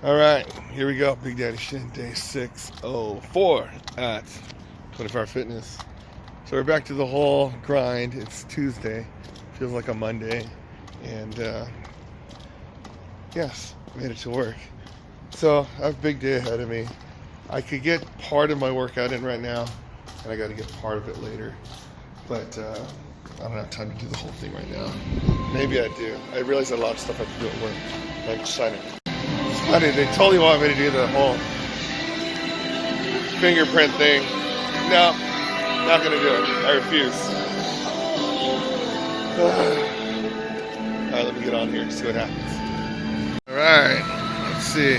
All right, here we go. Big Daddy Shin, day 604 at 24 Hour Fitness. So we're back to the whole grind. It's Tuesday, feels like a Monday, and yes, made it to work. So I have a big day ahead of me. I could get part of my workout in right now, and I got to get part of it later. But I don't have time to do the whole thing right now. Maybe I do. I realize that a lot of stuff I have to do at work. I'm excited. It's funny, they totally want me to do the whole fingerprint thing. No, not gonna do it. I refuse. Alright, let me get on here and see what happens. Alright, let's see.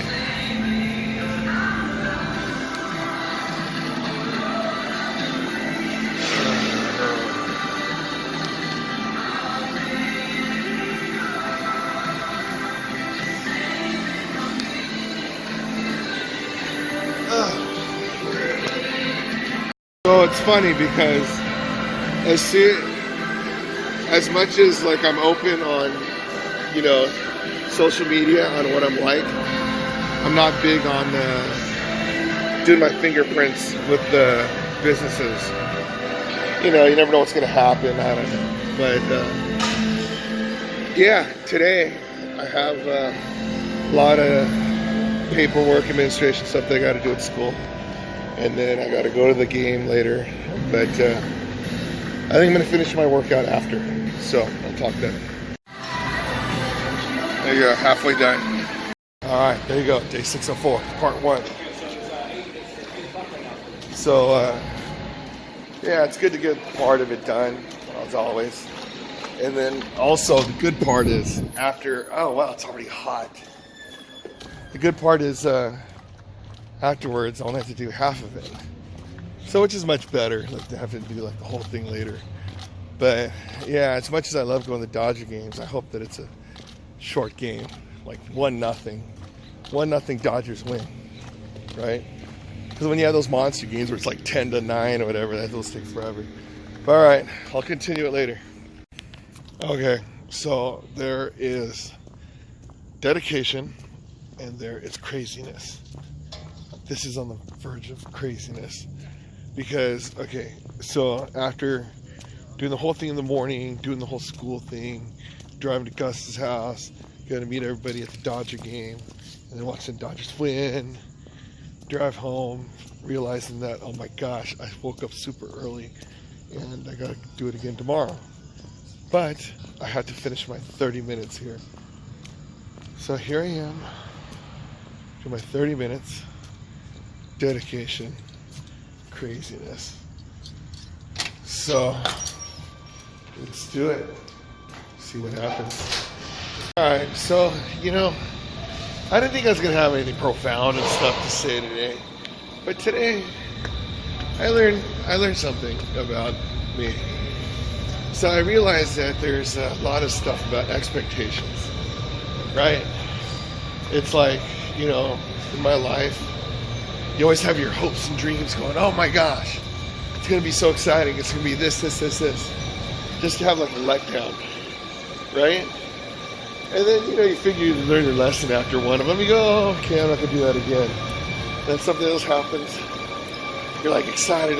So it's funny because as much as like I'm open on, social media on what I'm like, I'm not big on doing my fingerprints with the businesses. You never know what's gonna happen. I don't know, but yeah, today I have a lot of paperwork, administration stuff that I got to do at school. And then I got to go to the game later. But I think I'm going to finish my workout after. So I'll talk then. There you go, halfway done. All right, there you go, day 604, part 1. So, yeah, it's good to get part of it done, as always. And then also the good part is after, oh wow, it's already hot. The good part is afterwards, I only have to do half of it. So, which is much better, like to have to do like the whole thing later. But yeah, as much as I love going to Dodger games, I hope that it's a short game, like 1-0. 1-0 Dodgers win, right? Because when you have those monster games where it's like 10-9 or whatever, those take forever. But all right, I'll continue it later. Okay, so there is dedication and there is craziness. This is on the verge of craziness because, okay, so after doing the whole thing in the morning, doing the whole school thing, driving to Gus's house, going to meet everybody at the Dodger game, and then watching the Dodgers win, drive home, realizing that, oh my gosh, I woke up super early and I got to do it again tomorrow. But I had to finish my 30 minutes here. So here I am, do my 30 minutes. Dedication, craziness. So let's do it. See what happens. All right. So I didn't think I was gonna have anything profound and stuff to say today, but today I learned something about me. So I realized that there's a lot of stuff about expectations, right? It's like in my life. You always have your hopes and dreams going, oh my gosh, it's going to be so exciting. It's going to be this. Just to have like a letdown, right? And then, you figure you learn your lesson after one of them. You go, oh, okay, I'm not going to do that again. Then something else happens. You're like excited.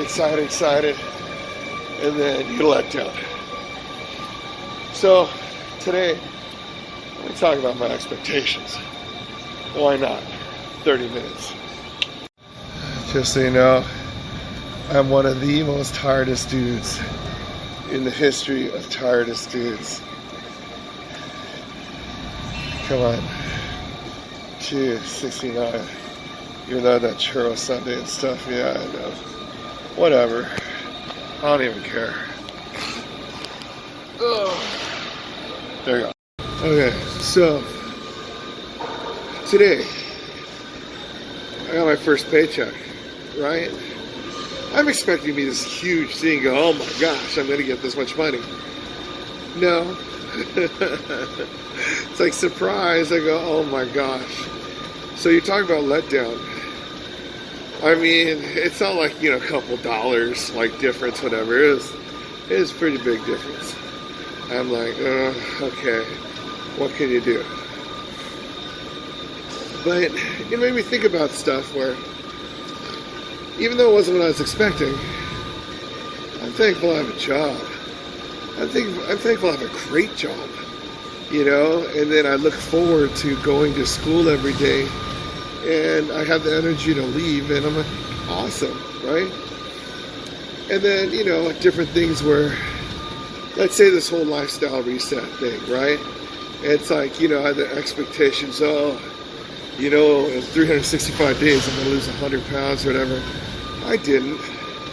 And then you get let down. So today, let me talk about my expectations. Why not? 30 minutes. Just so you know, I'm one of the most tiredest dudes in the history of tiredest dudes. Come on. 269. Even though that churro Sunday and stuff, yeah, I know. Whatever. I don't even care. Oh. There you go. Okay, so today I got my first paycheck. Right? I'm expecting to be this huge thing. Go, oh my gosh, I'm going to get this much money. No. It's like surprise. I go, oh my gosh. So you're talking about letdown. I mean, it's not like, a couple dollars, like difference, whatever. It is a pretty big difference. I'm like, okay, what can you do? But it made me think about stuff where, even though it wasn't what I was expecting, I'm thankful I have a job. I'm thankful I have a great job, you know, and then I look forward to going to school every day, and I have the energy to leave, and I'm like, awesome, right? And then, you know, different things where, let's say this whole lifestyle reset thing, right? It's like, you know, I had the expectations, oh, you know, in 365 days I'm going to lose 100 pounds or whatever. I didn't,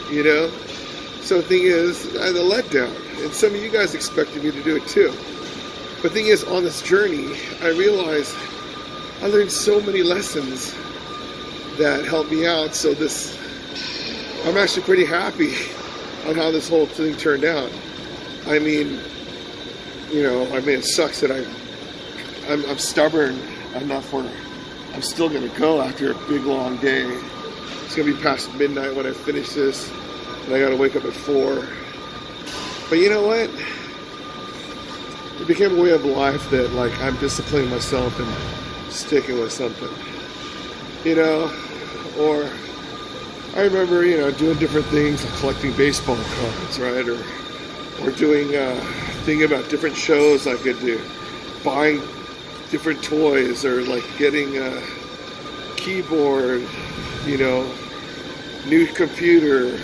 you know? So the thing is, I had a letdown. And some of you guys expected me to do it too. But the thing is, on this journey, I realized I learned so many lessons that helped me out. So I'm actually pretty happy on how this whole thing turned out. I mean, you know, it sucks that I'm stubborn enough where I'm still going to go after a big long day. It's going to be past midnight when I finish this, and I got to wake up at 4. But you know what? It became a way of life that, like, I'm disciplining myself and sticking with something. You know, or I remember, you know, doing different things, like collecting baseball cards, right? Or doing thinking about different shows I could do, buying different toys, or like getting a keyboard, you know, new computer.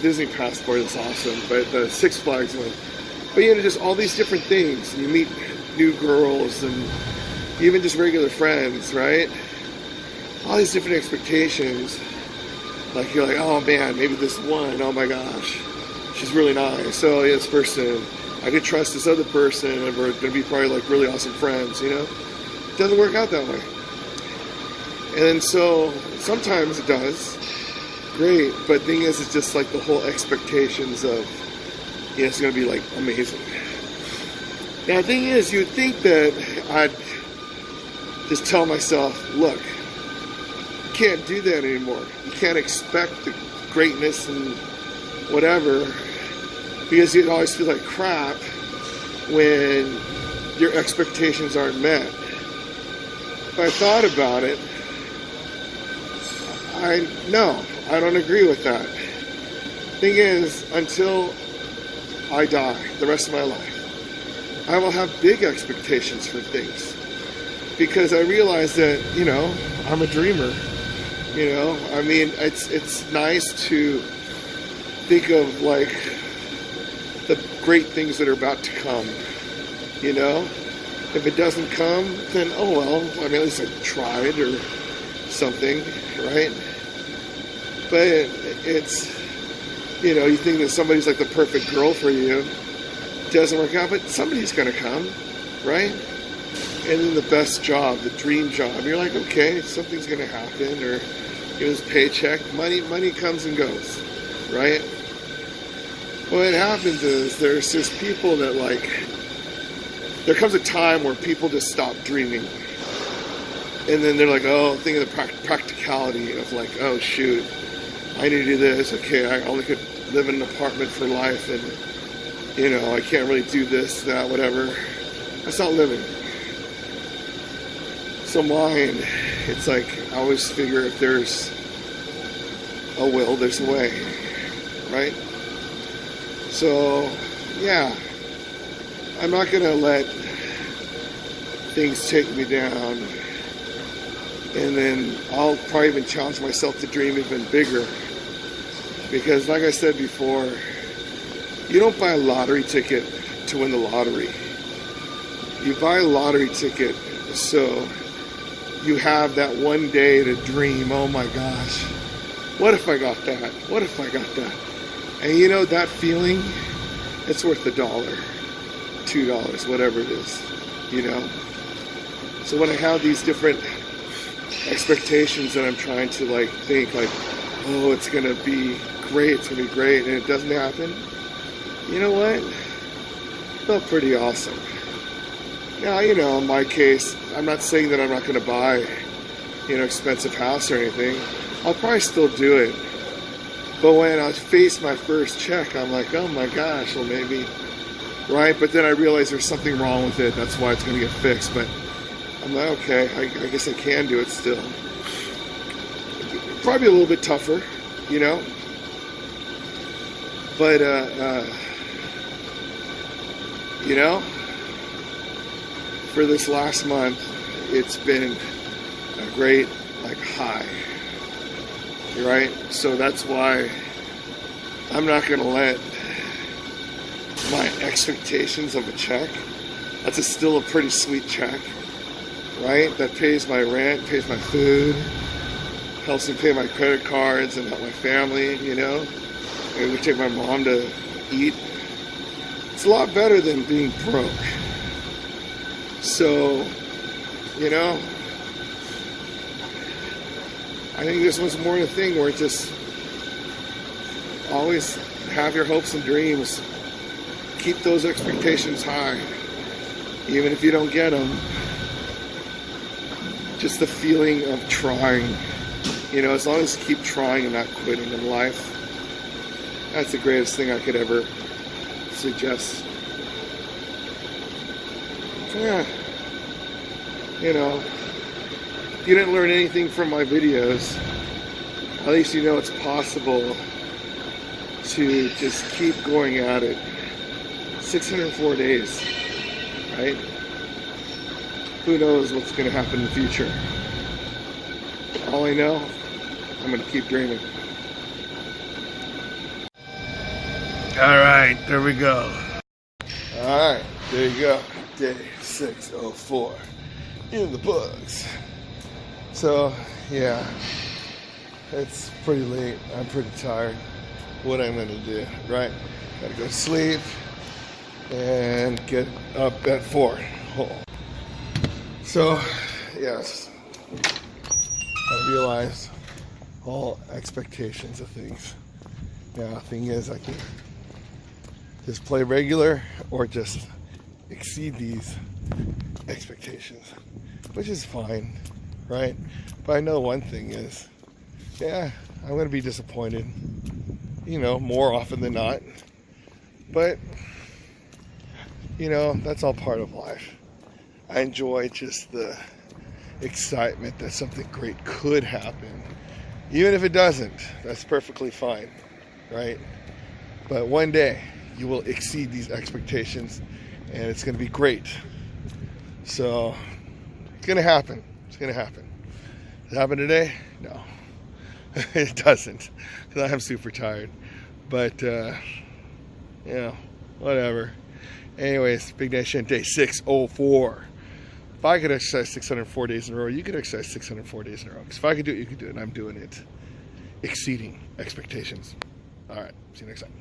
Disney passport is awesome, but the Six Flags one. But you know, just all these different things. You meet new girls and even just regular friends, right? All these different expectations. Like you're like, oh man, maybe this one, oh my gosh, she's really nice. So yeah, this person, I could trust this other person, and we're gonna be probably like really awesome friends, you know? It doesn't work out that way. And so sometimes it does. Great, but the thing is, it's just like the whole expectations of, you know, it's gonna be like amazing. Now the thing is, you'd think that I'd just tell myself, look, you can't do that anymore. You can't expect the greatness and whatever, because you always feel like crap when your expectations aren't met. If I thought about it, I don't agree with that. Thing is, until I die, the rest of my life, I will have big expectations for things, because I realize that, you know, I'm a dreamer. You know, I mean, it's nice to think of like the great things that are about to come. You know, if it doesn't come, then oh well. I mean, at least I tried or something, right? But it's, you know, you think that somebody's like the perfect girl for you. It doesn't work out, but somebody's gonna come, right? And then the best job, the dream job, you're like, okay, something's gonna happen, or get his paycheck, money comes and goes, right? What happens is there's just people that like, there comes a time where people just stop dreaming. And then they're like, oh, think of the practicality of like, oh shoot, I need to do this, okay, I only could live in an apartment for life, and you know, I can't really do this, that, whatever. That's not living. So mine, it's like, I always figure if there's a will, there's a way, right? So, yeah, I'm not going to let things take me down, and then I'll probably even challenge myself to dream even bigger, because like I said before, you don't buy a lottery ticket to win the lottery. You buy a lottery ticket so you have that one day to dream, oh my gosh, what if I got that? What if I got that? And you know, that feeling, it's worth $1, $2, whatever it is, you know? So when I have these different expectations that I'm trying to like think like, oh, it's gonna be great, and it doesn't happen, you know what? It felt pretty awesome. Now, you know, in my case, I'm not saying that I'm not gonna buy, you know, expensive house or anything. I'll probably still do it. But when I face my first check, I'm like, oh my gosh, well maybe, right? But then I realize there's something wrong with it. That's why it's gonna get fixed. But I'm like, okay, I guess I can do it still. Probably a little bit tougher, you know. But, you know, for this last month, it's been a great, like, high. Right? So that's why I'm not going to let my expectations of a check, that's still a pretty sweet check, right? That pays my rent, pays my food, helps me pay my credit cards and help my family, you know? Maybe we take my mom to eat. It's a lot better than being broke. So, you know, I think this was more the thing where just always have your hopes and dreams. Keep those expectations high. Even if you don't get them, just the feeling of trying. You know, as long as you keep trying and not quitting in life, that's the greatest thing I could ever suggest. So yeah, you know, if you didn't learn anything from my videos, at least you know it's possible to just keep going at it. 604 days, right? Who knows what's going to happen in the future? All I know, I'm going to keep dreaming. All right, there we go. All right, there you go. Day 604 in the books. So, yeah, it's pretty late. I'm pretty tired. What I'm going to do, right? Got to go to sleep and get up at 4. So, yes, I realized all expectations of things. Now, the thing is, I can just play regular or just exceed these expectations, which is fine, right? But I know one thing is, yeah, I'm going to be disappointed, you know, more often than not. But, you know, that's all part of life. I enjoy just the excitement that something great could happen. Even if it doesn't, that's perfectly fine, right? But one day, you will exceed these expectations, and it's going to be great. So, it's going to happen. It's going to happen. Does it happen today? No. It doesn't, because I'm super tired. But, you know, whatever. Anyways, Big Nation, day 604. If I could exercise 604 days in a row, you could exercise 604 days in a row. Because if I could do it, you could do it. And I'm doing it. Exceeding expectations. All right. See you next time.